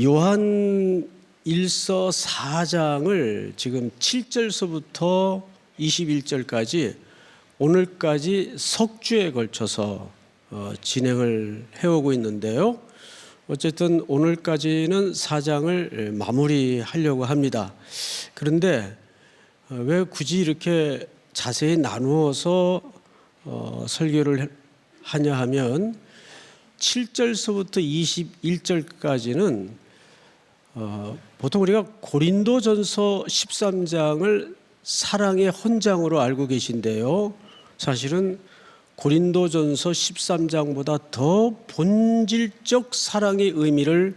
요한 1서 4장을 지금 7절서부터 21절까지 오늘까지 석주에 걸쳐서 진행을 해오고 있는데요. 어쨌든 오늘까지는 4장을 마무리하려고 합니다. 그런데 왜 굳이 이렇게 자세히 나누어서 설교를 하냐 하면 7절서부터 21절까지는 보통 우리가 고린도전서 13장을 사랑의 헌장으로 알고 계신데요. 사실은 고린도전서 13장보다 더 본질적 사랑의 의미를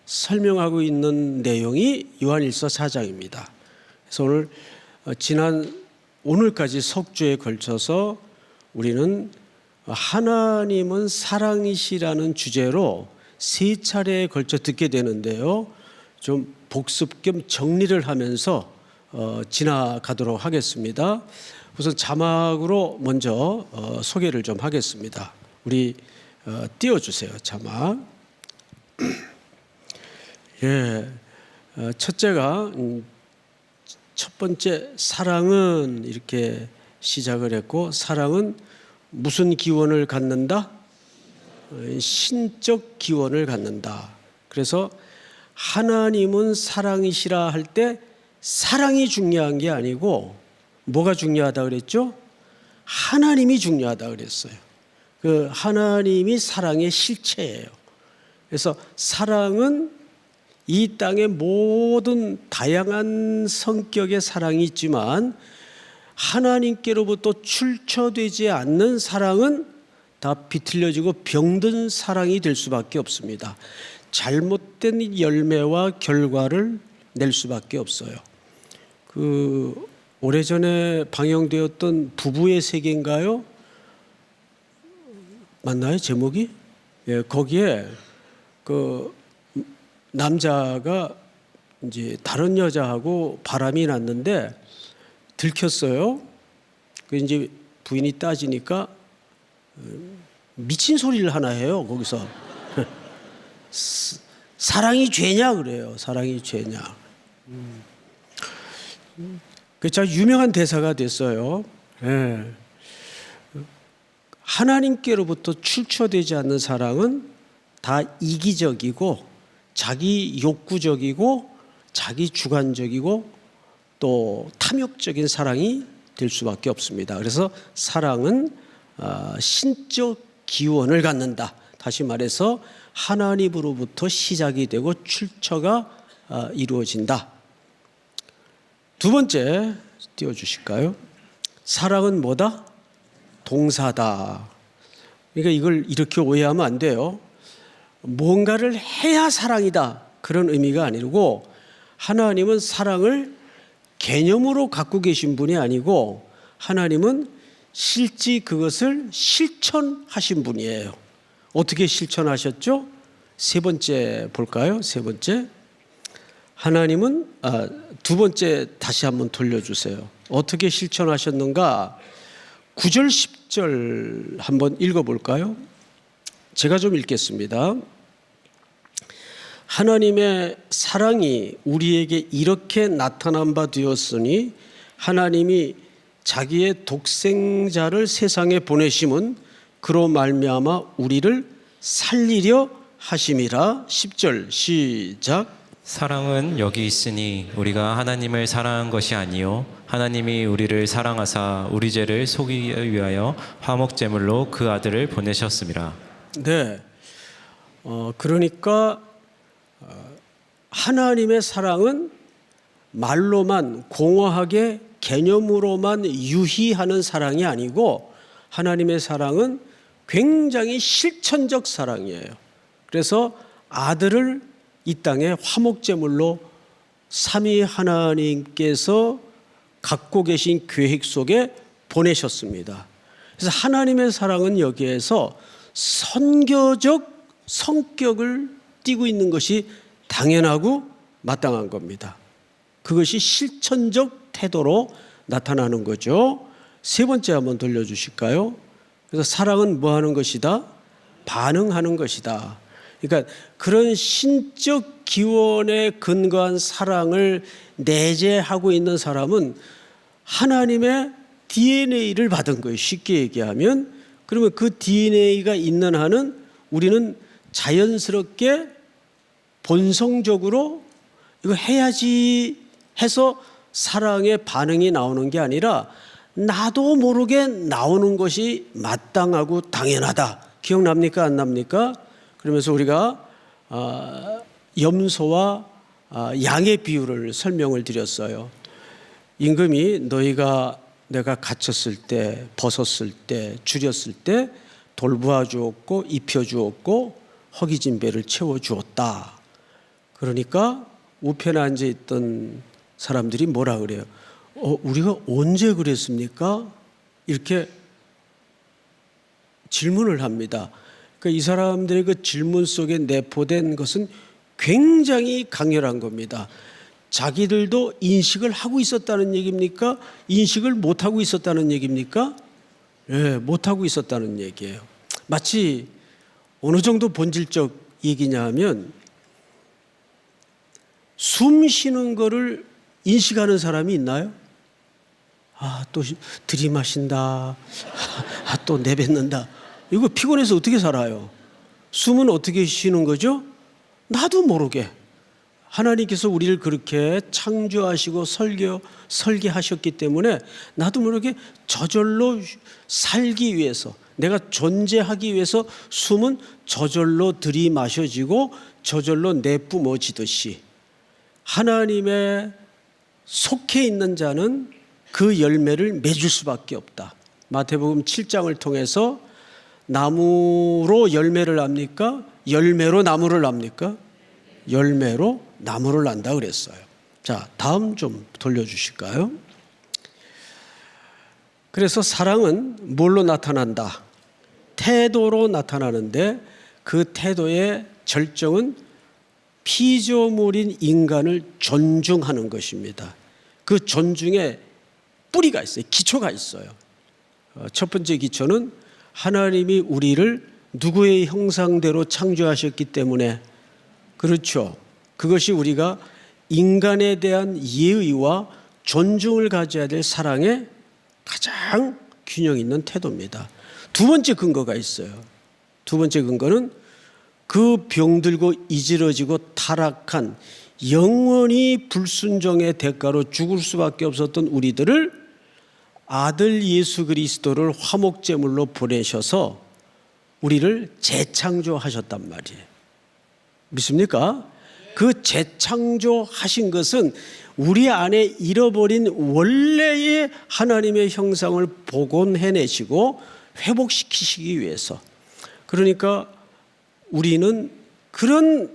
설명하고 있는 내용이 요한일서 4장입니다. 그래서 오늘까지 석주에 걸쳐서 우리는 하나님은 사랑이시라는 주제로 세 차례에 걸쳐 듣게 되는데요. 좀 복습 겸 정리를 하면서 지나가도록 하겠습니다. 우선 자막으로 먼저 소개를 좀 하겠습니다. 우리 띄워주세요. 자막. 예, 첫째가 첫 번째 사랑은 이렇게 시작을 했고, 사랑은 무슨 기원을 갖는다? 신적 기원을 갖는다. 그래서 하나님은 사랑이시라 할 때 사랑이 중요한 게 아니고 뭐가 중요하다 그랬죠? 하나님이 중요하다 그랬어요. 그 하나님이 사랑의 실체예요. 그래서 사랑은 이 땅의 모든 다양한 성격의 사랑이 있지만 하나님께로부터 출처되지 않는 사랑은 다 비틀려지고 병든 사랑이 될 수밖에 없습니다. 잘못된 열매와 결과를 낼 수밖에 없어요. 오래전에 방영되었던 부부의 세계인가요? 맞나요? 제목이? 예, 거기에 남자가 이제 다른 여자하고 바람이 났는데 들켰어요. 이제 부인이 따지니까 미친 소리를 하나 해요. 거기서 사랑이 죄냐 그래요. 사랑이 죄냐. 그 참 유명한 대사가 됐어요. 예. 하나님께로부터 출처되지 않는 사랑은 다 이기적이고 자기 욕구적이고 자기 주관적이고 또 탐욕적인 사랑이 될 수밖에 없습니다. 그래서 사랑은 신적 기원을 갖는다. 다시 말해서 하나님으로부터 시작이 되고 출처가 이루어진다. 두 번째 띄워주실까요? 사랑은 뭐다? 동사다. 그러니까 이걸 이렇게 오해하면 안 돼요. 뭔가를 해야 사랑이다. 그런 의미가 아니고 하나님은 사랑을 개념으로 갖고 계신 분이 아니고 하나님은 실제 그것을 실천하신 분이에요. 어떻게 실천하셨죠? 세 번째 볼까요? 세 번째. 하나님은 두 번째 다시 한번 돌려주세요. 어떻게 실천하셨는가? 9절 10절 한번 읽어볼까요? 제가 좀 읽겠습니다. 하나님의 사랑이 우리에게 이렇게 나타난 바 되었으니 하나님이 자기의 독생자를 세상에 보내심은 그로 말미암아 우리를 살리려 하심이라. 10절 시작. 사랑은 여기 있으니 우리가 하나님을 사랑한 것이 아니요 하나님이 우리를 사랑하사 우리 죄를 속이기 위하여 화목제물로 그 아들을 보내셨음이라. 네. 그러니까 하나님의 사랑은 말로만 공허하게 개념으로만 유희하는 사랑이 아니고 하나님의 사랑은 굉장히 실천적 사랑이에요. 그래서 아들을 이 땅에 화목제물로 삼위 하나님께서 갖고 계신 계획 속에 보내셨습니다. 그래서 하나님의 사랑은 여기에서 선교적 성격을 띠고 있는 것이 당연하고 마땅한 겁니다. 그것이 실천적 태도로 나타나는 거죠. 세 번째 한번 돌려주실까요? 그래서 사랑은 뭐 하는 것이다? 반응하는 것이다. 그러니까 그런 신적 기원에 근거한 사랑을 내재하고 있는 사람은 하나님의 DNA를 받은 거예요. 쉽게 얘기하면. 그러면 그 DNA가 있는 한은 우리는 자연스럽게 본성적으로 이거 해야지 해서 사랑의 반응이 나오는 게 아니라 나도 모르게 나오는 것이 마땅하고 당연하다. 기억납니까? 안 납니까? 그러면서 우리가 염소와 양의 비유를 설명을 드렸어요. 임금이 너희가 내가 갇혔을 때, 벗었을 때, 줄였을 때 돌보아 주었고 입혀 주었고 허기진 배를 채워 주었다. 그러니까 우편에 앉아 있던 사람들이 뭐라 그래요? 우리가 언제 그랬습니까? 이렇게 질문을 합니다. 그러니까 이 사람들의 그 질문 속에 내포된 것은 굉장히 강렬한 겁니다. 자기들도 인식을 하고 있었다는 얘기입니까? 인식을 못하고 있었다는 얘기입니까? 네, 못하고 있었다는 얘기예요. 마치 어느 정도 본질적 얘기냐 하면 숨 쉬는 거를 인식하는 사람이 있나요? 또 들이마신다. 또 내뱉는다. 이거 피곤해서 어떻게 살아요? 숨은 어떻게 쉬는 거죠? 나도 모르게. 하나님께서 우리를 그렇게 창조하시고 설계하셨기 때문에 나도 모르게 저절로 살기 위해서, 내가 존재하기 위해서 숨은 저절로 들이마셔지고 저절로 내뿜어지듯이 하나님의 속해 있는 자는 그 열매를 맺을 수밖에 없다. 마태복음 7장을 통해서 나무로 열매를 납니까? 열매로 나무를 납니까? 열매로 나무를 난다 그랬어요. 자, 다음 좀 돌려주실까요? 그래서 사랑은 뭘로 나타난다? 태도로 나타나는데 그 태도의 절정은 피조물인 인간을 존중하는 것입니다. 그 존중에 뿌리가 있어요. 기초가 있어요. 첫 번째 기초는 하나님이 우리를 누구의 형상대로 창조하셨기 때문에, 그렇죠. 그것이 우리가 인간에 대한 예의와 존중을 가져야 될 사랑의 가장 균형 있는 태도입니다. 두 번째 근거가 있어요. 두 번째 근거는 그 병들고 이지러지고 타락한 영원히 불순종의 대가로 죽을 수밖에 없었던 우리들을 아들 예수 그리스도를 화목제물로 보내셔서 우리를 재창조하셨단 말이에요. 믿습니까? 그 재창조하신 것은 우리 안에 잃어버린 원래의 하나님의 형상을 복원해내시고 회복시키시기 위해서. 그러니까 우리는 그런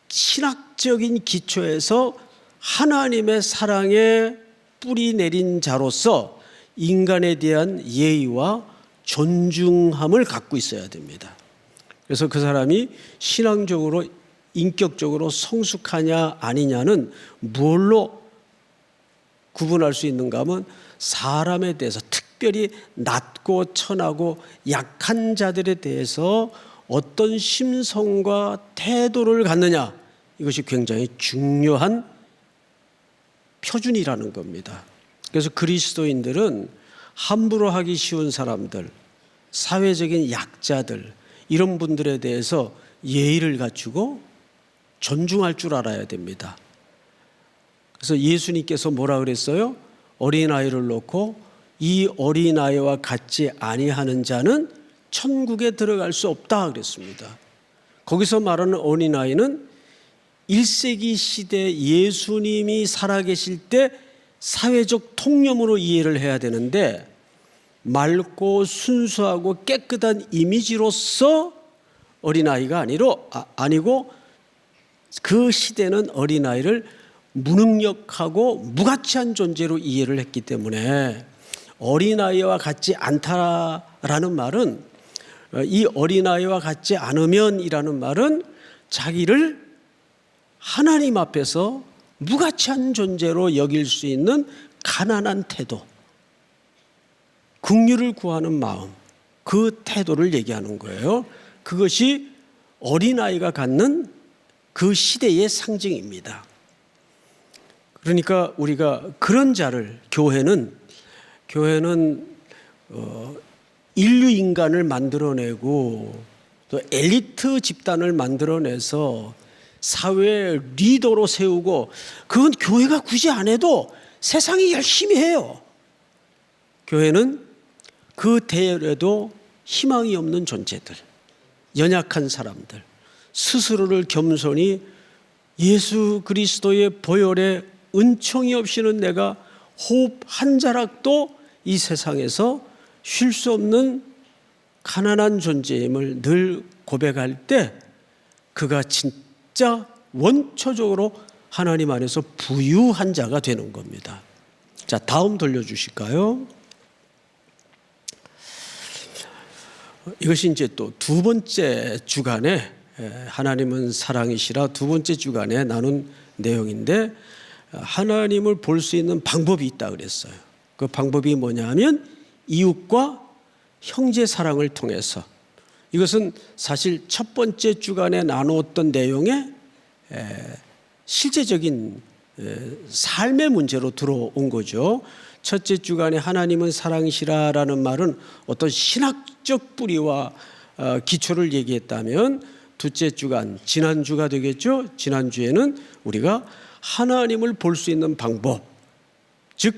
신학적인 기초에서 하나님의 사랑에 뿌리 내린 자로서 인간에 대한 예의와 존중함을 갖고 있어야 됩니다. 그래서 그 사람이 신앙적으로 인격적으로 성숙하냐 아니냐는 뭘로 구분할 수 있는가 하면 사람에 대해서, 특별히 낮고 천하고 약한 자들에 대해서 어떤 심성과 태도를 갖느냐, 이것이 굉장히 중요한 표준이라는 겁니다. 그래서 그리스도인들은 함부로 하기 쉬운 사람들, 사회적인 약자들, 이런 분들에 대해서 예의를 갖추고 존중할 줄 알아야 됩니다. 그래서 예수님께서 뭐라 그랬어요? 어린아이를 놓고 이 어린아이와 같지 아니하는 자는 천국에 들어갈 수 없다 그랬습니다. 거기서 말하는 어린아이는 1세기 시대 예수님이 살아계실 때 사회적 통념으로 이해를 해야 되는데, 맑고 순수하고 깨끗한 이미지로서 어린아이가 아니고 그 시대는 어린아이를 무능력하고 무가치한 존재로 이해를 했기 때문에 어린아이와 같지 않다라는 말은, 이 어린아이와 같지 않으면이라는 말은 자기를 하나님 앞에서 무가치한 존재로 여길 수 있는 가난한 태도, 긍휼을 구하는 마음, 그 태도를 얘기하는 거예요. 그것이 어린아이가 갖는 그 시대의 상징입니다. 그러니까 우리가 그런 자를 교회는 인류 인간을 만들어내고 또 엘리트 집단을 만들어내서 사회의 리더로 세우고, 그건 교회가 굳이 안 해도 세상이 열심히 해요. 교회는 그 대열에도 희망이 없는 존재들, 연약한 사람들, 스스로를 겸손히 예수 그리스도의 보혈에 은총이 없이는 내가 호흡 한 자락도 이 세상에서 쉴 수 없는 가난한 존재임을 늘 고백할 때 그가 진짜 원초적으로 하나님 안에서 부유한 자가 되는 겁니다. 자, 다음 돌려주실까요? 이것이 이제 또 두 번째 주간에, 하나님은 사랑이시라 두 번째 주간에 나눈 내용인데, 하나님을 볼 수 있는 방법이 있다 그랬어요. 그 방법이 뭐냐 하면 이웃과 형제 사랑을 통해서, 이것은 사실 첫 번째 주간에 나누었던 내용의 실제적인 삶의 문제로 들어온 거죠. 첫째 주간에 하나님은 사랑이시라라는 말은 어떤 신학적 뿌리와 기초를 얘기했다면, 둘째 주간, 지난주가 되겠죠. 지난주에는 우리가 하나님을 볼 수 있는 방법, 즉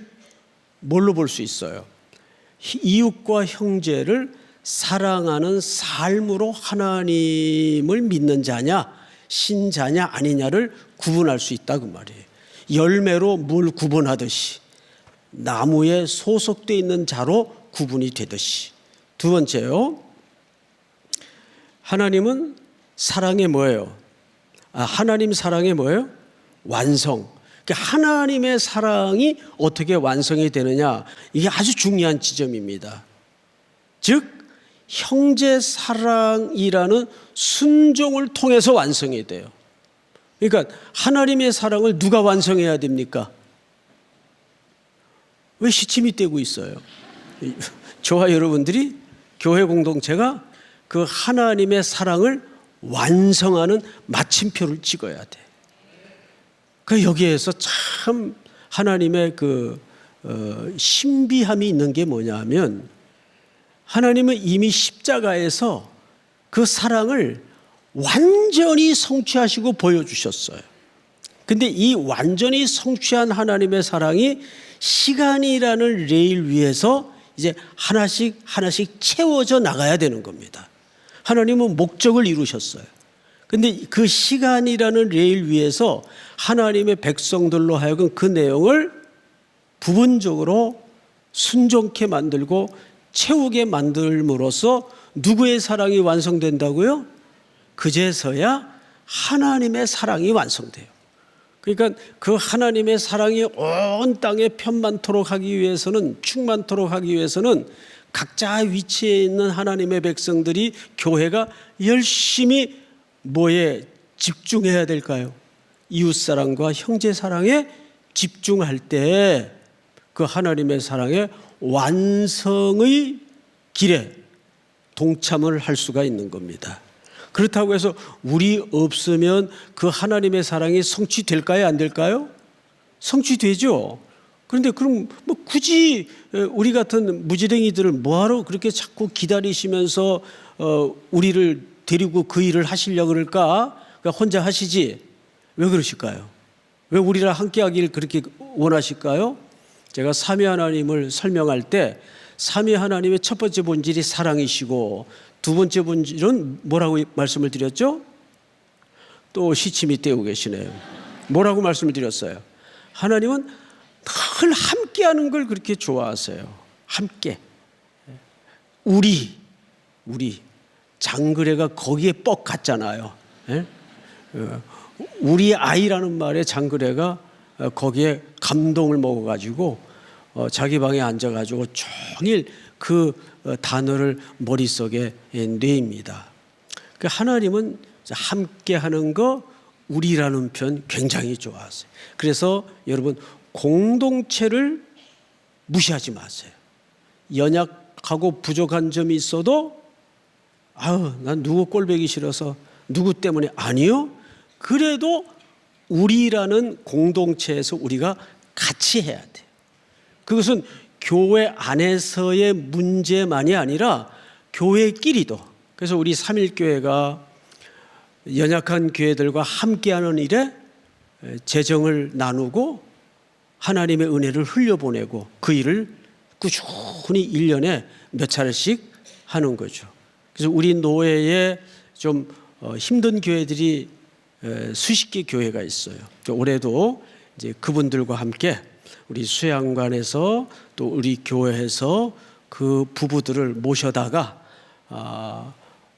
뭘로 볼 수 있어요? 이웃과 형제를 사랑하는 삶으로 하나님을 믿는 자냐, 신자냐 아니냐를 구분할 수 있다 그 말이에요. 열매로 물 구분하듯이, 나무에 소속되어 있는 자로 구분이 되듯이. 두 번째요, 하나님은 사랑의 뭐예요? 하나님 사랑의 뭐예요? 완성. 하나님의 사랑이 어떻게 완성이 되느냐, 이게 아주 중요한 지점입니다. 즉 형제 사랑이라는 순종을 통해서 완성이 돼요. 그러니까 하나님의 사랑을 누가 완성해야 됩니까? 왜 시침이 떼고 있어요? 저와 여러분들이, 교회 공동체가 그 하나님의 사랑을 완성하는 마침표를 찍어야 돼. 그 여기에서 참 하나님의 그 신비함이 있는 게 뭐냐면, 하나님은 이미 십자가에서 그 사랑을 완전히 성취하시고 보여주셨어요. 근데 이 완전히 성취한 하나님의 사랑이 시간이라는 레일 위에서 이제 하나씩 채워져 나가야 되는 겁니다. 하나님은 목적을 이루셨어요. 근데 그 시간이라는 레일 위에서 하나님의 백성들로 하여금 그 내용을 부분적으로 순종케 만들고 채우게 만들므로써 누구의 사랑이 완성된다고요? 그제서야 하나님의 사랑이 완성돼요. 그러니까 그 하나님의 사랑이 온 땅에 편만토록 하기 위해서는, 충만토록 하기 위해서는 각자 위치에 있는 하나님의 백성들이, 교회가 열심히 뭐에 집중해야 될까요? 이웃사랑과 형제사랑에 집중할 때 그 하나님의 사랑의 완성의 길에 동참을 할 수가 있는 겁니다. 그렇다고 해서 우리 없으면 그 하나님의 사랑이 성취될까요? 안 될까요? 성취되죠. 그런데 그럼 뭐 굳이 우리 같은 무지랭이들을 뭐하러 그렇게 자꾸 기다리시면서 우리를 데리고 그 일을 하시려고 그럴까? 그러니까 혼자 하시지. 왜 그러실까요? 왜 우리랑 함께 하기를 그렇게 원하실까요? 제가 삼위 하나님을 설명할 때, 삼위 하나님의 첫 번째 본질이 사랑이시고, 두 번째 본질은 뭐라고 말씀을 드렸죠? 또 시침이 떼고 계시네요. 뭐라고 말씀을 드렸어요? 하나님은 늘 함께하는 걸 그렇게 좋아하세요. 함께. 우리 장그래가 거기에 뻑 갔잖아요. 우리 아이라는 말에 장그래가 거기에 감동을 먹어가지고 자기 방에 앉아가지고 종일 그 단어를 머릿속에 내입니다. 그 하나님은 함께하는 거, 우리라는 표현 굉장히 좋아하세요. 그래서 여러분, 공동체를 무시하지 마세요. 연약하고 부족한 점이 있어도 난 누구 꼴보기 싫어서 누구 때문에, 아니요. 그래도 우리라는 공동체에서 우리가 같이 해야 돼요. 그것은 교회 안에서의 문제만이 아니라 교회끼리도. 그래서 우리 삼일교회가 연약한 교회들과 함께하는 일에 재정을 나누고 하나님의 은혜를 흘려보내고 그 일을 꾸준히 1년에 몇 차례씩 하는 거죠. 그래서 우리 노회에 좀 힘든 교회들이 수십 개 교회가 있어요. 올해도 이제 그분들과 함께 우리 수양관에서 또 우리 교회에서 그 부부들을 모셔다가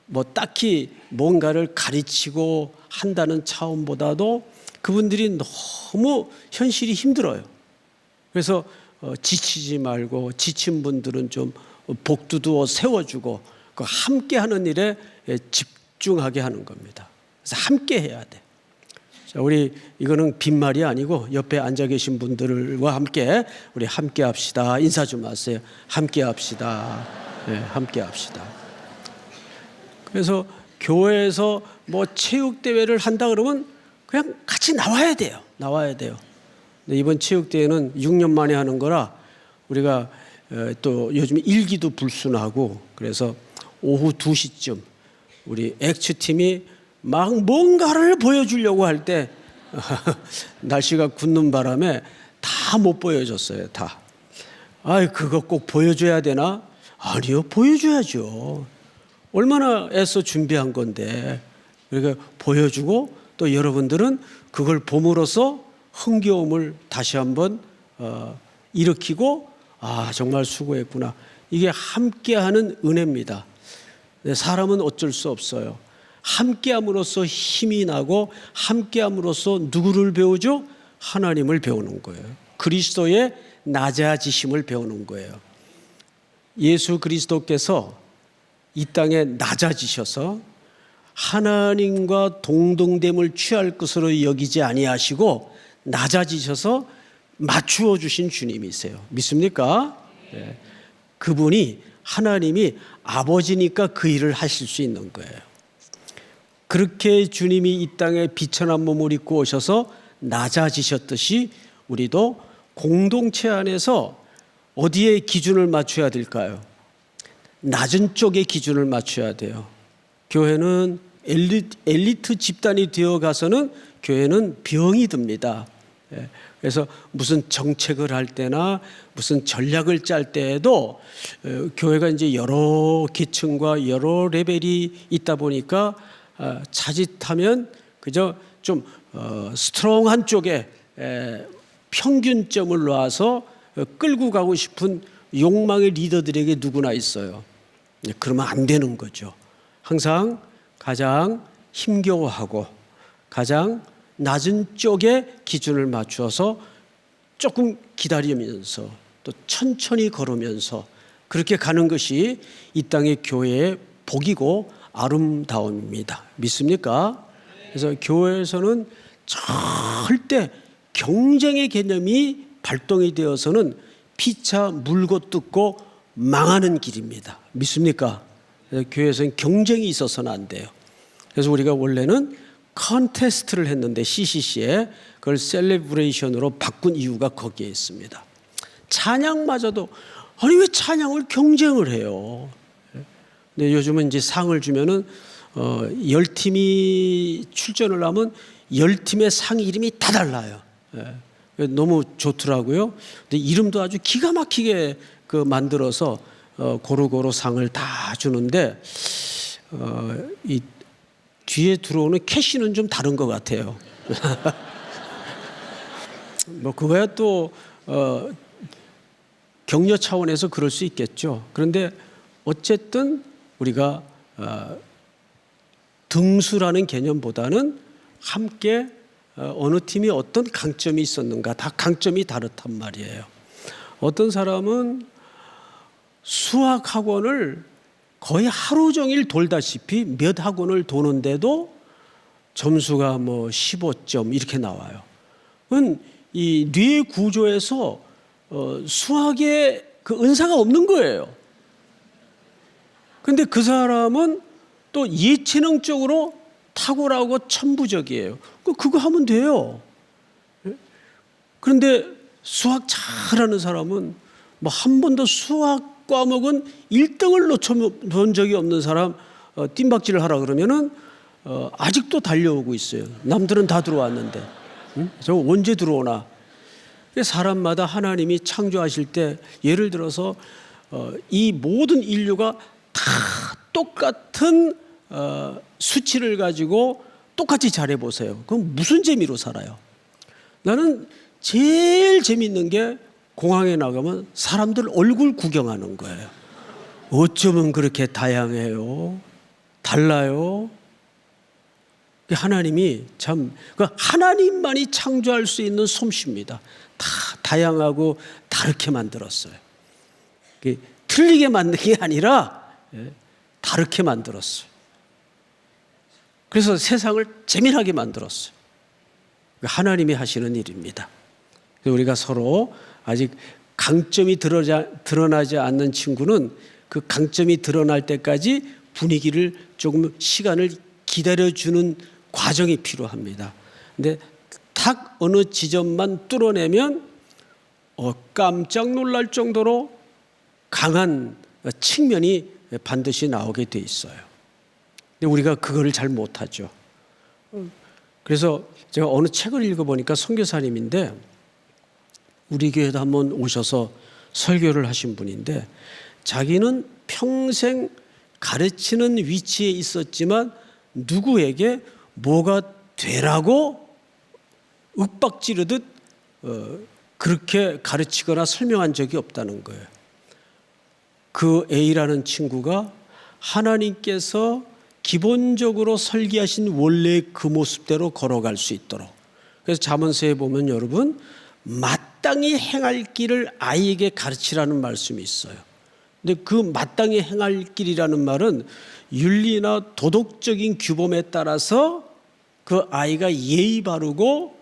뭐 딱히 뭔가를 가르치고 한다는 차원보다도 그분들이 너무 현실이 힘들어요. 그래서 지치지 말고 지친 분들은 좀 복두두어 세워주고 그 함께하는 일에 집중하게 하는 겁니다. 그래서 함께 해야 돼. 자, 우리 이거는 빈말이 아니고 옆에 앉아 계신 분들과 함께 우리 함께 합시다. 인사 좀 하세요. 함께 합시다. 네, 함께 합시다. 그래서 교회에서 뭐 체육 대회를 한다 그러면 그냥 같이 나와야 돼요. 나와야 돼요. 근데 이번 체육 대회는 6년 만에 하는 거라 우리가 또 요즘 일기도 불순하고 그래서 오후 2시쯤 우리 액츠팀이 막 뭔가를 보여주려고 할 때 날씨가 굳는 바람에 다 못 보여줬어요. 다. 아이 그거 꼭 보여줘야 되나? 아니요, 보여줘야죠. 얼마나 애써 준비한 건데. 그러니까 보여주고 또 여러분들은 그걸 봄으로써 흥겨움을 다시 한번 일으키고 정말 수고했구나. 이게 함께하는 은혜입니다. 사람은 어쩔 수 없어요. 함께함으로써 힘이 나고 함께함으로써 누구를 배우죠? 하나님을 배우는 거예요. 그리스도의 낮아지심을 배우는 거예요. 예수 그리스도께서 이 땅에 낮아지셔서 하나님과 동등됨을 취할 것으로 여기지 아니하시고 낮아지셔서 맞추어 주신 주님이세요. 믿습니까? 네. 그분이 하나님이 아버지니까 그 일을 하실 수 있는 거예요. 그렇게 주님이 이 땅에 비천한 몸을 입고 오셔서 낮아지셨듯이 우리도 공동체 안에서 어디에 기준을 맞춰야 될까요? 낮은 쪽에 기준을 맞춰야 돼요. 교회는 엘리트 집단이 되어 가서는 교회는 병이 듭니다. 그래서 무슨 정책을 할 때나 무슨 전략을 짤 때에도 교회가 이제 여러 계층과 여러 레벨이 있다 보니까 자칫하면 그저 좀 스트롱한 쪽에 평균점을 놔서 끌고 가고 싶은 욕망의 리더들에게 누구나 있어요. 그러면 안 되는 거죠. 항상 가장 힘겨워하고 가장 낮은 쪽에 기준을 맞추어서 조금 기다리면서 또 천천히 걸으면서 그렇게 가는 것이 이 땅의 교회의 복이고 아름다움입니다. 믿습니까? 그래서 교회에서는 절대 경쟁의 개념이 발동이 되어서는 피차 물고 뜯고 망하는 길입니다. 믿습니까? 교회에서는 경쟁이 있어서는 안 돼요. 그래서 우리가 원래는 컨테스트를 했는데 CCC에 그걸 셀레브레이션으로 바꾼 이유가 거기에 있습니다. 찬양마저도 아니 왜 찬양을 경쟁을 해요? 근데 요즘은 이제 상을 주면은 10팀이 출전을 하면 10팀의 상 이름이 다 달라요. 너무 좋더라고요. 근데 이름도 아주 기가 막히게 그 만들어서 고루고루 상을 다 주는데 이 뒤에 들어오는 캐시는 좀 다른 것 같아요. 뭐 그거야 또 격려 차원에서 그럴 수 있겠죠. 그런데 어쨌든 우리가 등수라는 개념보다는 함께 어느 팀이 어떤 강점이 있었는가 다 강점이 다르단 말이에요. 어떤 사람은 수학 학원을 거의 하루 종일 돌다시피 몇 학원을 도는데도 점수가 뭐 15점 이렇게 나와요. 그건 이 뇌 구조에서 수학에 그 은사가 없는 거예요. 그런데 그 사람은 또 예체능적으로 탁월하고 천부적이에요. 그거 하면 돼요. 그런데 수학 잘하는 사람은 뭐 한 번도 수학 과목은 1등을 놓쳐본 적이 없는 사람 뜀박질을 하라 그러면은 아직도 달려오고 있어요. 남들은 다 들어왔는데 저 언제 들어오나. 사람마다 하나님이 창조하실 때 예를 들어서 이 모든 인류가 다 똑같은 수치를 가지고 똑같이 잘해보세요. 그럼 무슨 재미로 살아요? 나는 제일 재밌는 게 공항에 나가면 사람들 얼굴 구경하는 거예요. 어쩌면 그렇게 다양해요? 달라요? 하나님이 참, 하나님만이 창조할 수 있는 솜씨입니다. 다 다양하고 다르게 만들었어요. 틀리게 만든 게 아니라 다르게 만들었어요. 그래서 세상을 재미나게 만들었어요. 하나님이 하시는 일입니다. 우리가 서로 아직 강점이 드러나지 않는 친구는 그 강점이 드러날 때까지 분위기를 조금 시간을 기다려주는 과정이 필요합니다. 근데 딱 어느 지점만 뚫어내면 깜짝 놀랄 정도로 강한 측면이 반드시 나오게 돼 있어요. 근데 우리가 그거를 잘 못하죠. 그래서 제가 어느 책을 읽어보니까 선교사님인데 우리 교회도 한번 오셔서 설교를 하신 분인데 자기는 평생 가르치는 위치에 있었지만 누구에게 뭐가 되라고 윽박지르듯 그렇게 가르치거나 설명한 적이 없다는 거예요. 그 A라는 친구가 하나님께서 기본적으로 설계하신 원래의 그 모습대로 걸어갈 수 있도록. 그래서 잠언서에 보면 여러분 마땅히 행할 길을 아이에게 가르치라는 말씀이 있어요. 근데 그 마땅히 행할 길이라는 말은 윤리나 도덕적인 규범에 따라서 그 아이가 예의 바르고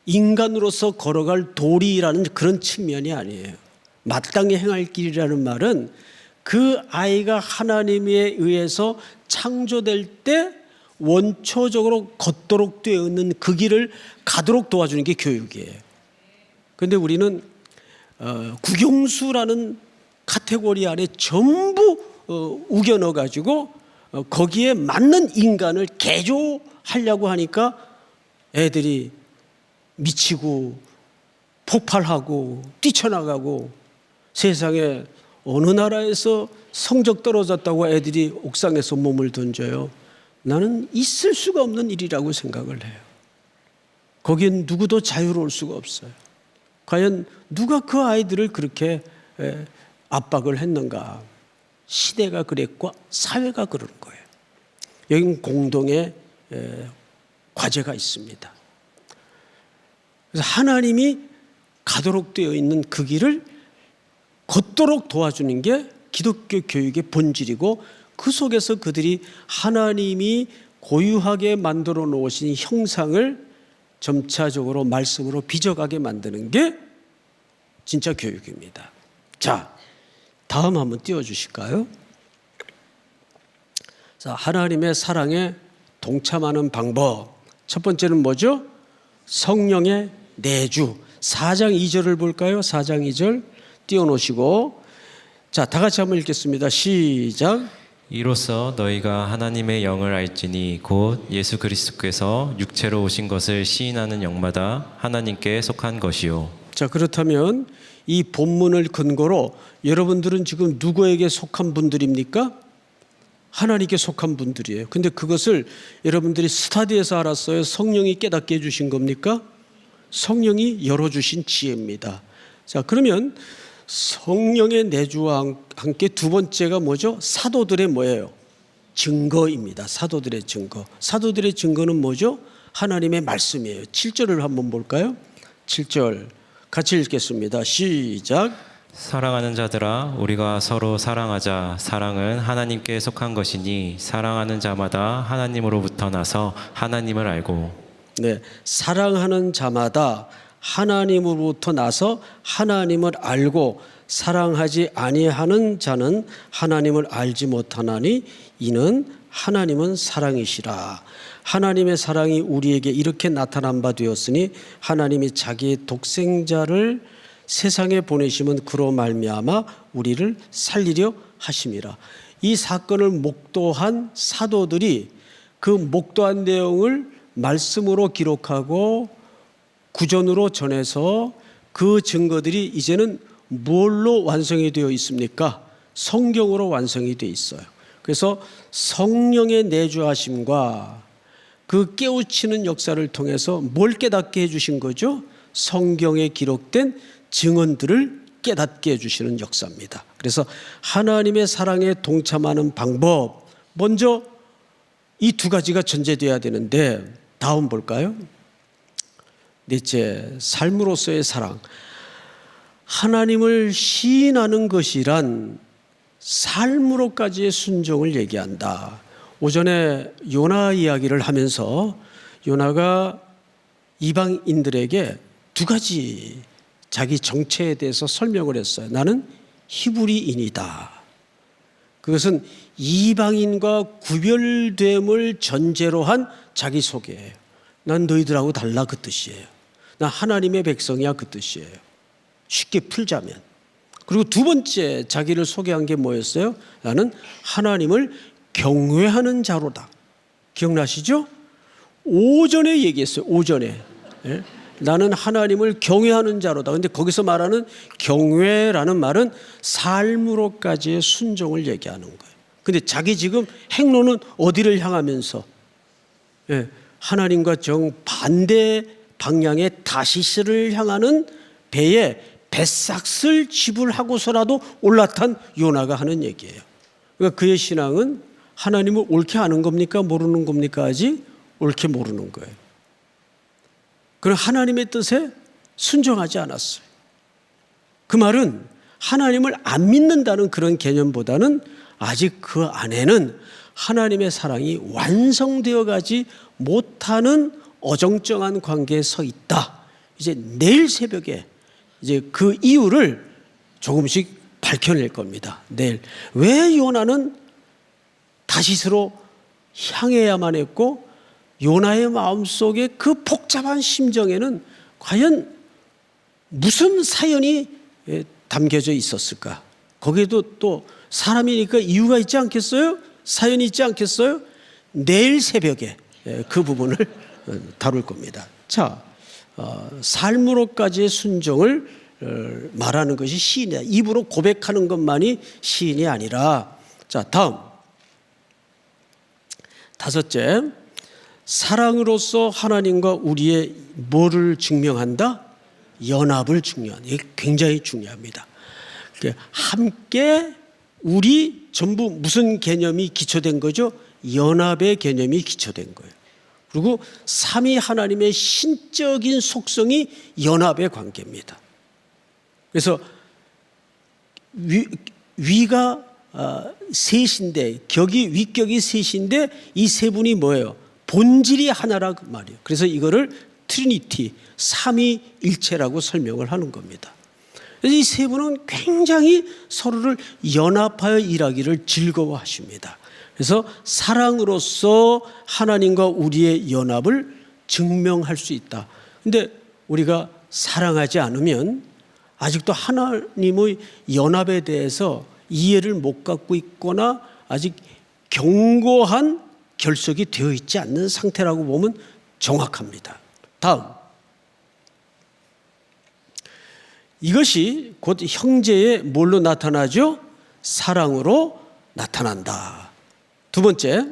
인간으로서 걸어갈 도리라는 그런 측면이 아니에요. 마땅히 행할 길이라는 말은 그 아이가 하나님에 의해서 창조될 때 원초적으로 걷도록 되어 있는 그 길을 가도록 도와주는 게 교육이에요. 그런데 우리는 국영수라는 카테고리 안에 전부 우겨 넣어가지고 거기에 맞는 인간을 개조하려고 하니까 애들이 미치고 폭발하고 뛰쳐나가고 세상에 어느 나라에서 성적 떨어졌다고 애들이 옥상에서 몸을 던져요. 나는 있을 수가 없는 일이라고 생각을 해요. 거기엔 누구도 자유로울 수가 없어요. 과연 누가 그 아이들을 그렇게 압박을 했는가? 시대가 그랬고 사회가 그런 거예요. 여기는 공동의 과제가 있습니다. 그래서 하나님이 가도록 되어 있는 그 길을 걷도록 도와주는 게 기독교 교육의 본질이고 그 속에서 그들이 하나님이 고유하게 만들어 놓으신 형상을 점차적으로 말씀으로 빚어가게 만드는 게 진짜 교육입니다. 자, 다음 한번 띄워주실까요? 자, 하나님의 사랑에 동참하는 방법. 첫 번째는 뭐죠? 성령의 내주. 4장 2절을 볼까요? 4장 2절 띄워놓으시고 자, 다 같이 한번 읽겠습니다. 시작. 이로써 너희가 하나님의 영을 알지니 곧 예수 그리스도께서 육체로 오신 것을 시인하는 영마다 하나님께 속한 것이요. 자, 그렇다면 이 본문을 근거로 여러분들은 지금 누구에게 속한 분들입니까? 하나님께 속한 분들이에요. 근데 그것을 여러분들이 스타디에서 알았어요? 성령이 깨닫게 해주신 겁니까? 성령이 열어주신 지혜입니다. 자, 그러면 성령의 내주와 함께 두 번째가 뭐죠? 사도들의 뭐예요? 증거입니다. 사도들의 증거. 사도들의 증거는 뭐죠? 하나님의 말씀이에요. 7절을 한번 볼까요? 7절 같이 읽겠습니다. 시작. 사랑하는 자들아 우리가 서로 사랑하자. 사랑은 하나님께 속한 것이니 사랑하는 자마다 하나님으로부터 나서 하나님을 알고. 네, 사랑하는 자마다 하나님으로부터 나서 하나님을 알고 사랑하지 아니하는 자는 하나님을 알지 못하나니 이는 하나님은 사랑이시라. 하나님의 사랑이 우리에게 이렇게 나타난 바 되었으니 하나님이 자기의 독생자를 세상에 보내심은 그로 말미암아 우리를 살리려 하심이라. 이 사건을 목도한 사도들이 그 목도한 내용을 말씀으로 기록하고 구전으로 전해서 그 증거들이 이제는 뭘로 완성이 되어 있습니까? 성경으로 완성이 되어 있어요. 그래서 성령의 내주하심과 그 깨우치는 역사를 통해서 뭘 깨닫게 해주신 거죠? 성경에 기록된 증언들을 깨닫게 해주시는 역사입니다. 그래서 하나님의 사랑에 동참하는 방법, 먼저 이 두 가지가 전제되어야 되는데 다음 볼까요? 넷째, 삶으로서의 사랑. 하나님을 시인하는 것이란 삶으로까지의 순종을 얘기한다. 오전에 요나 이야기를 하면서 요나가 이방인들에게 두 가지 자기 정체에 대해서 설명을 했어요. 나는 히브리인이다. 그것은 이방인과 구별됨을 전제로 한 자기소개예요. 난 너희들하고 달라 그 뜻이에요. 난 하나님의 백성이야 그 뜻이에요. 쉽게 풀자면. 그리고 두 번째 자기를 소개한 게 뭐였어요? 나는 하나님을 경외하는 자로다. 기억나시죠? 오전에 얘기했어요. 오전에. 예? 나는 하나님을 경외하는 자로다. 그런데 거기서 말하는 경외라는 말은 삶으로까지의 순종을 얘기하는 거예요. 그런데 자기 지금 행로는 어디를 향하면서 하나님과 정반대 방향의 다시스를 향하는 배에 뱃삭을 지불하고서라도 올라탄 요나가 하는 얘기예요. 그러니까 그의 신앙은 하나님을 옳게 아는 겁니까? 모르는 겁니까? 아직 옳게 모르는 거예요. 그럼 하나님의 뜻에 순종하지 않았어요. 그 말은 하나님을 안 믿는다는 그런 개념보다는 아직 그 안에는 하나님의 사랑이 완성되어 가지 못하는 어정쩡한 관계에 서 있다. 이제 내일 새벽에 이제 그 이유를 조금씩 밝혀낼 겁니다. 내일. 왜 요나는 다시스로 향해야만 했고 요나의 마음속에 그 복잡한 심정에는 과연 무슨 사연이 담겨져 있었을까? 거기에도 또 사람이니까 이유가 있지 않겠어요? 사연이 있지 않겠어요? 내일 새벽에 그 부분을 다룰 겁니다. 자, 삶으로까지의 순종을 말하는 것이 시인이다. 입으로 고백하는 것만이 시인이 아니라. 자, 다음 다섯째, 사랑으로서 하나님과 우리의 뭐를 증명한다? 연합을 증명한다. 이게 굉장히 중요합니다. 함께 우리 전부 무슨 개념이 기초된 거죠? 연합의 개념이 기초된 거예요. 그리고 삼위 하나님의 신적인 속성이 연합의 관계입니다. 그래서 위가 셋인데 격이 위격이 셋인데 이 세 분이 뭐예요? 본질이 하나라 그 말이에요. 그래서 이거를 트리니티, 삼위일체라고 설명을 하는 겁니다. 이 세 분은 굉장히 서로를 연합하여 일하기를 즐거워하십니다. 그래서 사랑으로서 하나님과 우리의 연합을 증명할 수 있다. 그런데 우리가 사랑하지 않으면 아직도 하나님의 연합에 대해서 이해를 못 갖고 있거나 아직 견고한 결석이 되어 있지 않는 상태라고 보면 정확합니다. 다음, 이것이 곧 형제의 뭘로 나타나죠? 사랑으로 나타난다. 두 번째,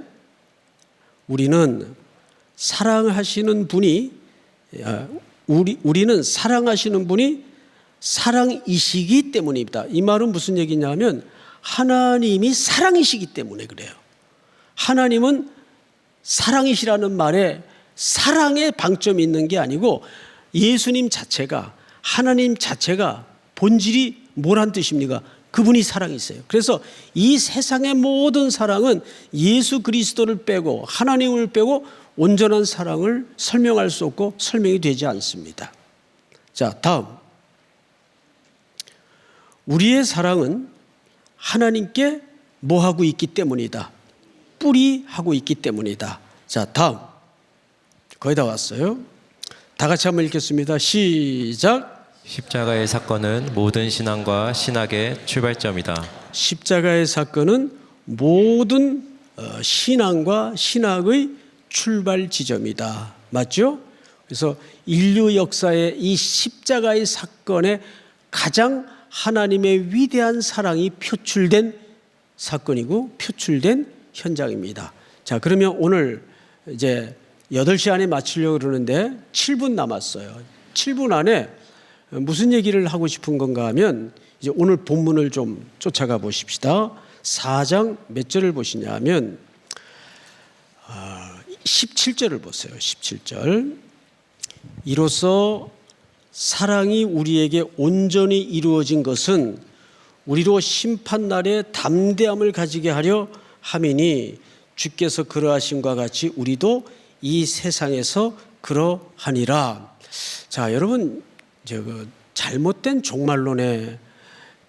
우리는 사랑하시는 분이 우리는 사랑하시는 분이 사랑이시기 때문입니다. 이 말은 무슨 얘기냐면 하나님이 사랑이시기 때문에 그래요. 하나님은 사랑이시라는 말에 사랑에 방점이 있는 게 아니고 예수님 자체가 하나님 자체가 본질이 뭐란 뜻입니까? 그분이 사랑이세요. 그래서 이 세상의 모든 사랑은 예수 그리스도를 빼고 하나님을 빼고 온전한 사랑을 설명할 수 없고 설명이 되지 않습니다. 자, 다음. 우리의 사랑은 하나님께 뭐하고 있기 때문이다. 뿌리하고 있기 때문이다. 자, 다음. 거의 다 왔어요. 다 같이 한번 읽겠습니다. 시작. 십자가의 사건은 모든 신앙과 신학의 출발점이다. 십자가의 사건은 모든 신앙과 신학의 출발 지점이다. 맞죠? 그래서 인류 역사의 이 십자가의 사건에 가장 하나님의 위대한 사랑이 표출된 사건이고 표출된 현장입니다. 자, 그러면 오늘 이제 8시 안에 마치려고 그러는데 7분 남았어요. 7분 안에 무슨 얘기를 하고 싶은 건가 하면 이제 오늘 본문을 좀 쫓아가 보십시다. 4장 몇 절을 보시냐 하면 17절을 보세요. 17절. 이로써 사랑이 우리에게 온전히 이루어진 것은 우리로 심판날에 담대함을 가지게 하려 함이니 주께서 그러하심과 같이 우리도 이 세상에서 그러하니라. 자, 여러분, 잘못된 종말론에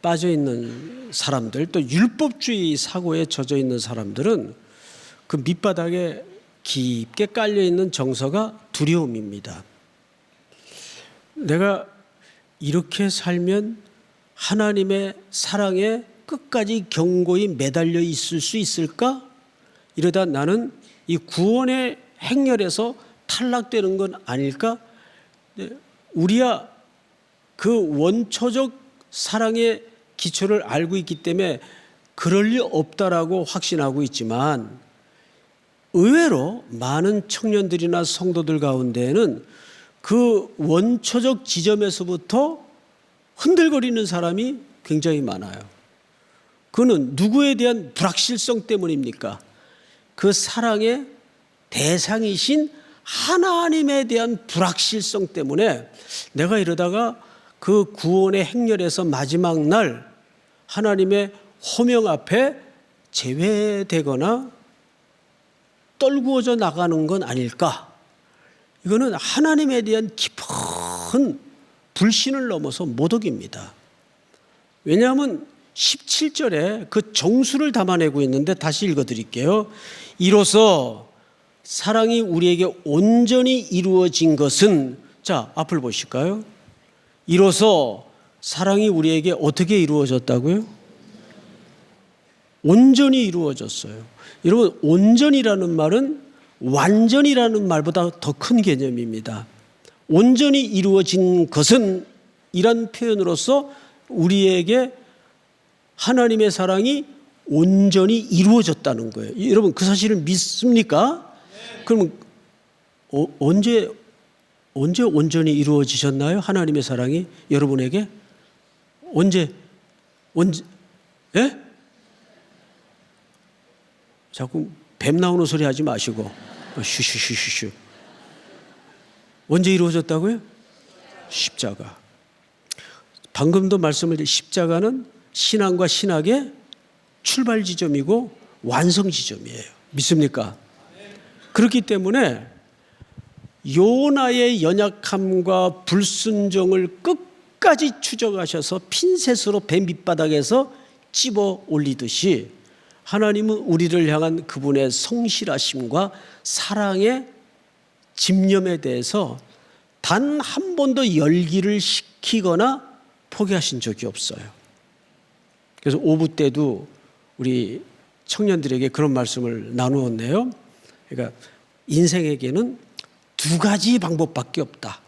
빠져 있는 사람들, 또 율법주의 사고에 젖어 있는 사람들은 그 밑바닥에 깊게 깔려 있는 정서가 두려움입니다. 내가 이렇게 살면 하나님의 사랑에 끝까지 견고히 매달려 있을 수 있을까? 이러다 나는 이 구원의 행렬에서 탈락되는 건 아닐까? 우리야 그 원초적 사랑의 기초를 알고 있기 때문에 그럴 리 없다라고 확신하고 있지만 의외로 많은 청년들이나 성도들 가운데에는 그 원초적 지점에서부터 흔들거리는 사람이 굉장히 많아요. 그는 누구에 대한 불확실성 때문입니까? 그 사랑의 대상이신 하나님에 대한 불확실성 때문에 내가 이러다가 그 구원의 행렬에서 마지막 날 하나님의 호명 앞에 제외되거나 떨구어져 나가는 건 아닐까? 이거는 하나님에 대한 깊은 불신을 넘어서 모독입니다. 왜냐하면 17절에 그 정수를 담아내고 있는데 다시 읽어드릴게요. 이로써 사랑이 우리에게 온전히 이루어진 것은, 자, 앞을 보실까요? 이로써 사랑이 우리에게 어떻게 이루어졌다고요? 온전히 이루어졌어요. 여러분, 온전이라는 말은 완전이라는 말보다 더 큰 개념입니다. 온전히 이루어진 것은 이란 표현으로서 우리에게 하나님의 사랑이 온전히 이루어졌다는 거예요. 여러분, 그 사실을 믿습니까? 그러면 언제 온전히 이루어지셨나요? 하나님의 사랑이 여러분에게? 언제? 예? 자꾸 뱀 나오는 소리 하지 마시고 슈슈슈슈슈. 언제 이루어졌다고요? 십자가. 방금도 말씀을 드린 십자가는 신앙과 신학의 출발 지점이고 완성 지점이에요. 믿습니까? 그렇기 때문에 요나의 연약함과 불순종을 끝까지 추적하셔서 핀셋으로 배 밑바닥에서 찝어 올리듯이 하나님은 우리를 향한 그분의 성실하심과 사랑의 집념에 대해서 단 한 번도 열기를 식히거나 포기하신 적이 없어요. 그래서 오부 때도 우리 청년들에게 그런 말씀을 나누었네요. 그러니까 인생에게는 두 가지 방법밖에 없다.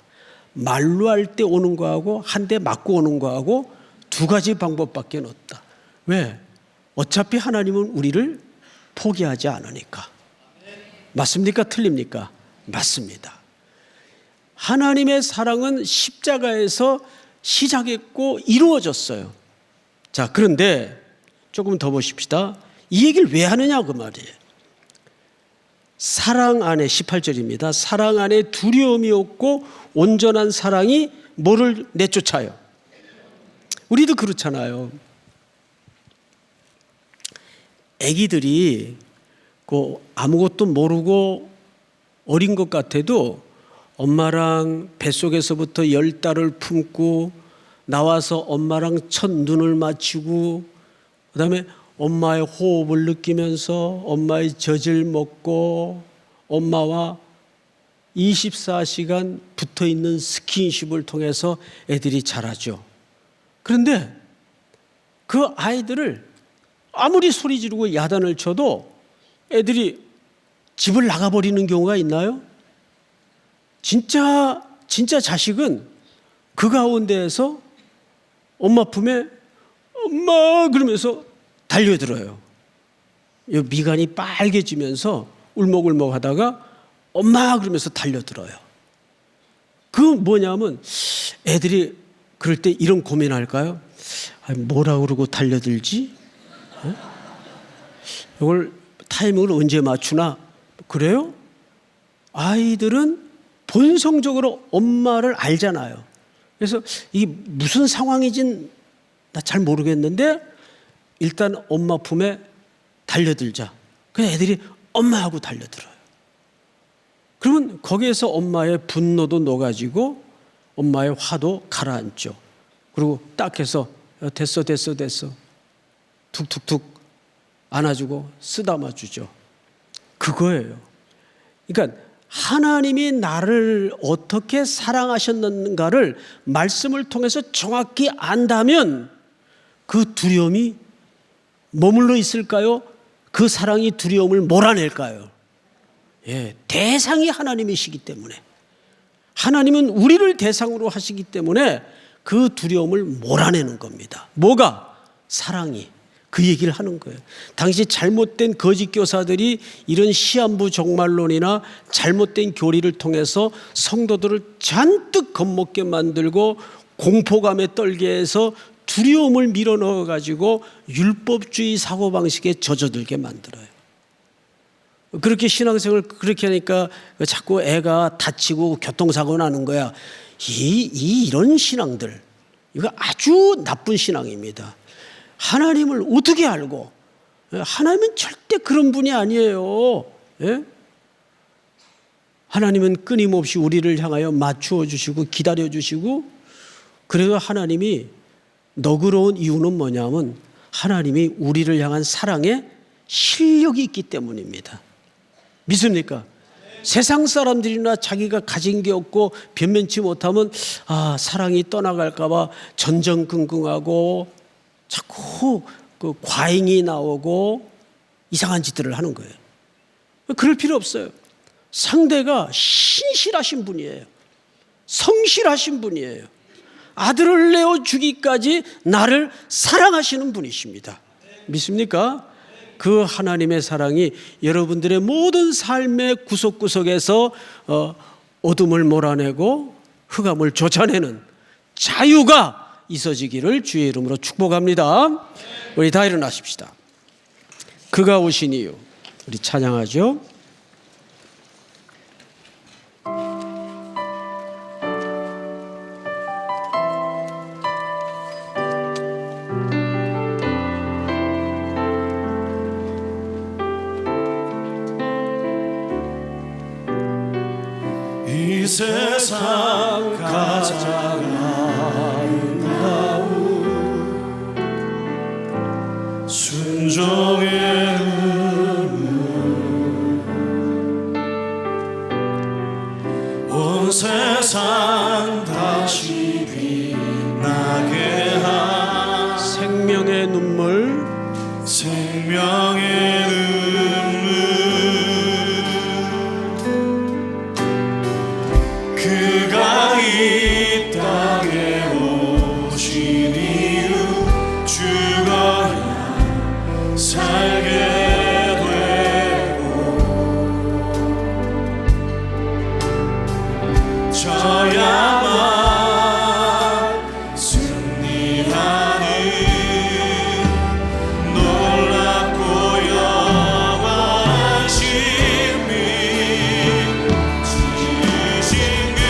말로 할 때 오는 거하고 한 대 맞고 오는 거하고 두 가지 방법밖에 없다. 왜? 어차피 하나님은 우리를 포기하지 않으니까. 맞습니까? 틀립니까? 맞습니다. 하나님의 사랑은 십자가에서 시작했고 이루어졌어요. 자, 그런데 조금 더 보십시다. 이 얘기를 왜 하느냐 그 말이에요. 사랑 안에 18절입니다. 사랑 안에 두려움이 없고 온전한 사랑이 뭐를 내쫓아요? 우리도 그렇잖아요. 아기들이 아무것도 모르고 어린 것 같아도 엄마랑 뱃속에서부터 10달을 품고 나와서 엄마랑 첫 눈을 맞추고 그다음에 엄마의 호흡을 느끼면서 엄마의 젖을 먹고 엄마와 24시간 붙어 있는 스킨십을 통해서 애들이 자라죠. 그런데 그 아이들을 아무리 소리 지르고 야단을 쳐도 애들이 집을 나가버리는 경우가 있나요? 진짜 자식은 그 가운데에서 엄마 품에 엄마 그러면서 달려들어요. 미간이 빨개지면서 울먹울먹 하다가 엄마 그러면서 달려들어요. 그 뭐냐면 애들이 그럴 때 이런 고민할까요? 뭐라 그러고 달려들지? 이걸 타이밍을 언제 맞추나? 그래요? 아이들은 본성적으로 엄마를 알잖아요. 그래서 이게 무슨 상황인지는 나 잘 모르겠는데 일단 엄마 품에 달려들자. 그래서 애들이 엄마하고 달려들어요. 그러면 거기에서 엄마의 분노도 녹아지고 엄마의 화도 가라앉죠. 그리고 딱 해서 됐어 툭툭툭 안아주고 쓰다마주죠. 그거예요. 그러니까 하나님이 나를 어떻게 사랑하셨는가를 말씀을 통해서 정확히 안다면 그 두려움이 머물러 있을까요? 그 사랑이 두려움을 몰아낼까요? 대상이 하나님이시기 때문에, 하나님은 우리를 대상으로 하시기 때문에 그 두려움을 몰아내는 겁니다. 뭐가? 사랑이. 그 얘기를 하는 거예요. 당시 잘못된 거짓 교사들이 이런 시한부 종말론이나 잘못된 교리를 통해서 성도들을 잔뜩 겁먹게 만들고 공포감에 떨게 해서 두려움을 밀어넣어 가지고 율법주의 사고방식에 젖어들게 만들어요. 그렇게 신앙생활을 그렇게 하니까 자꾸 애가 다치고 교통사고 나는 거야. 이런 신앙들, 이거 아주 나쁜 신앙입니다. 하나님을 어떻게 알고? 하나님은 절대 그런 분이 아니에요. 하나님은 끊임없이 우리를 향하여 맞추어 주시고 기다려 주시고, 그래서 하나님이 너그러운 이유는 뭐냐면 하나님이 우리를 향한 사랑에 실력이 있기 때문입니다. 믿습니까? 세상 사람들이나 자기가 가진 게 없고 변면치 못하면 사랑이 떠나갈까 봐 전전긍긍하고 자꾸 그 과잉이 나오고 이상한 짓들을 하는 거예요. 그럴 필요 없어요. 상대가 신실하신 분이에요. 성실하신 분이에요. 아들을 내어 주기까지 나를 사랑하시는 분이십니다. 믿습니까? 그 하나님의 사랑이 여러분들의 모든 삶의 구석구석에서 어둠을 몰아내고 흑암을 쫓아내는 자유가 있어지기를 주의 이름으로 축복합니다. 우리 다 일어나십시다. 그가 오신 이유, 우리 찬양하죠. 이 세상 가장 아름다운 순종의 온 세상 다시 빛나게 한 생명의 눈물, 생명의 눈물, 그가 이 땅에 오신 이유, 죽어야 살게 되고 져야만 승리하는 놀랍고 영원한 신비, 지으신 그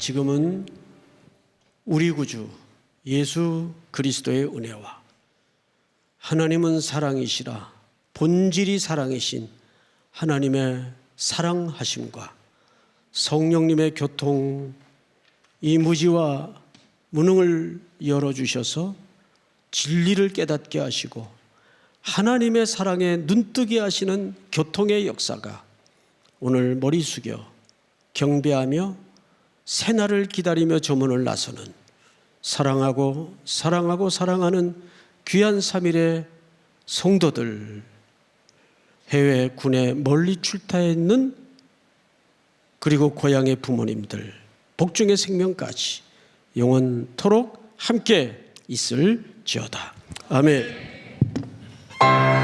지금은 우리 구주 예수 그리스도의 은혜와 하나님은 사랑이시라 본질이 사랑이신 하나님의 사랑하심과 성령님의 교통, 이 무지와 무능을 열어주셔서 진리를 깨닫게 하시고 하나님의 사랑에 눈뜨게 하시는 교통의 역사가 오늘 머리 숙여 경배하며 새날을 기다리며 조문을 나서는 사랑하고 사랑하고 사랑하는 귀한 3일의 성도들, 해외 군에 멀리 출타해 있는 그리고 고향의 부모님들, 복중의 생명까지 영원토록 함께 있을지어다. 아멘.